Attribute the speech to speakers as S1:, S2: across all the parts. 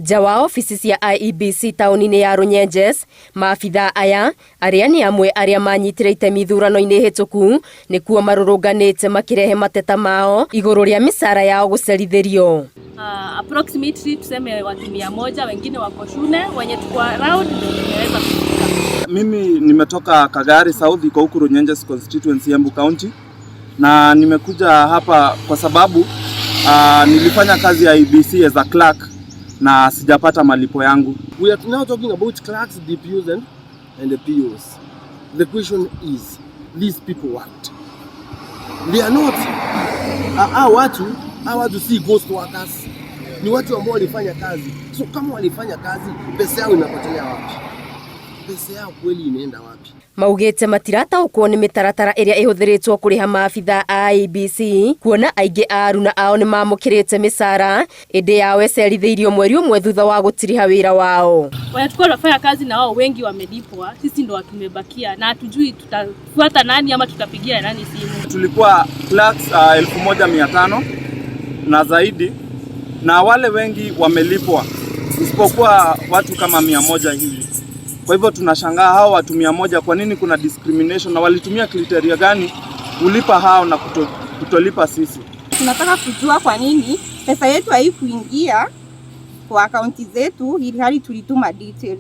S1: Nja wa ofisi cia IEBC taũni-inĩ ya Runyenjes, maabithaa aya arĩa nĩ amwe arĩa manyitire itemi ithurano-inĩ hĩtũku nĩkuo marũrũnganĩte makĩrehe mateta mao igũrũ rĩa mĩcara yao gũcerithĩrio.
S2: Approximately tuseme watu 100 wengine wako shule, wenye tuko around tunaweza kufika.
S3: Mimi nimetoka Kagari South iko huku Runyenjes constituency Embu County, na nimekuja hapa kwa sababu nilifanya kazi ya IEBC as a clerk na sijapata malipo yangu.
S4: We are now talking about clerks, DPOs and the POs. The question is, these people what? They are not watu si ghost workers. Ni watu ambao walifanya kazi. So kama walifanya kazi, pesa yao inapotelea wapi? Pesa yao kweli inaenda wapi?
S1: Maugĩte matirataũkwo nĩ mĩtaratara ĩrĩa ĩhũthĩrĩtwo kũrĩha maabithaa a IEBC, kuona aingĩ a aruna ao nĩ mamũkĩrĩte mĩcara ĩndĩ yao ĩcerithĩirio mweri ũmwe thutha wa gũtiriha wĩra wao.
S2: Wanachukua wanafanya kazi na wao wengi wamelipwa, sisi ndo tumebakia na hatujui tutafuata nani ama tutapigia nani simu.
S3: Tulikuwa clerks 1500 na zaidi, na wale wengi wamelipwa isipokuwa watu kama 100 hivi. Kwa hivyo tunashangaa hao watu 100 kwa nini kuna discrimination, na walitumia kriteria gani kulipa hao na kutolipa sisi?
S5: Tunataka kujua kwa nini pesa yetu haikuingia kwa akaunti zetu ili hali tulituma details.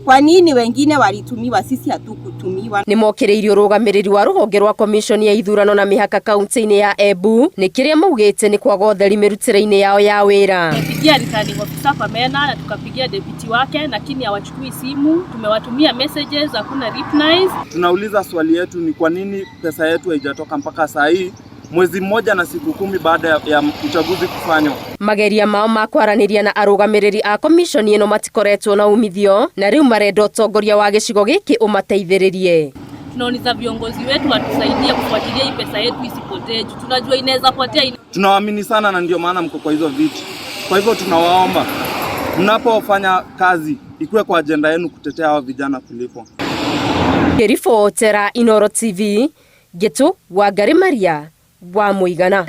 S5: Kwa nini wengine walitumiwa sisi hatukutumiwa?
S1: Nĩ mokĩrĩirio rũgamĩrĩri wa rũhonge rwa komishoni ya ithurano na mĩhaka kaunti-inĩ ya Embu nĩ kĩrĩa maugĩte nĩ kwaga ũtheri mĩrutĩre-inĩ yao ya wĩra.
S2: Tumepigia returning officer kwa mena na tukapigia deputy wake, lakini hawachukui simu. Tumewatumia messages, hakuna replies.
S3: Tunauliza swali yetu ni kwa nini pesa yetu haijatoka mpaka saa hii, mwezi mmoja na siku 10 baada ya uchaguzi kufanywa.
S1: Mageria mao ma kwaranĩria na arũgamĩrĩri a komishoni ĩno matikoretwo na umithio, na rĩu marenda ũtongoria wa gĩcigo gĩkĩ ũmateithĩrĩrie.
S2: Tunauliza viongozi wetu watusaidie kufuatilia hii pesa yetu isipotee. Tunajua inaweza potea.
S3: Tunawaamini sana na ndio maana mko kwa hizo viti. Kwa hivyo tunawaomba mnapofanya kazi ikuwe kwa agenda yenu kutetea hao vijana kulipwa.
S1: Ribotera Inooro TV, Getu wa Maria wa Mũigana.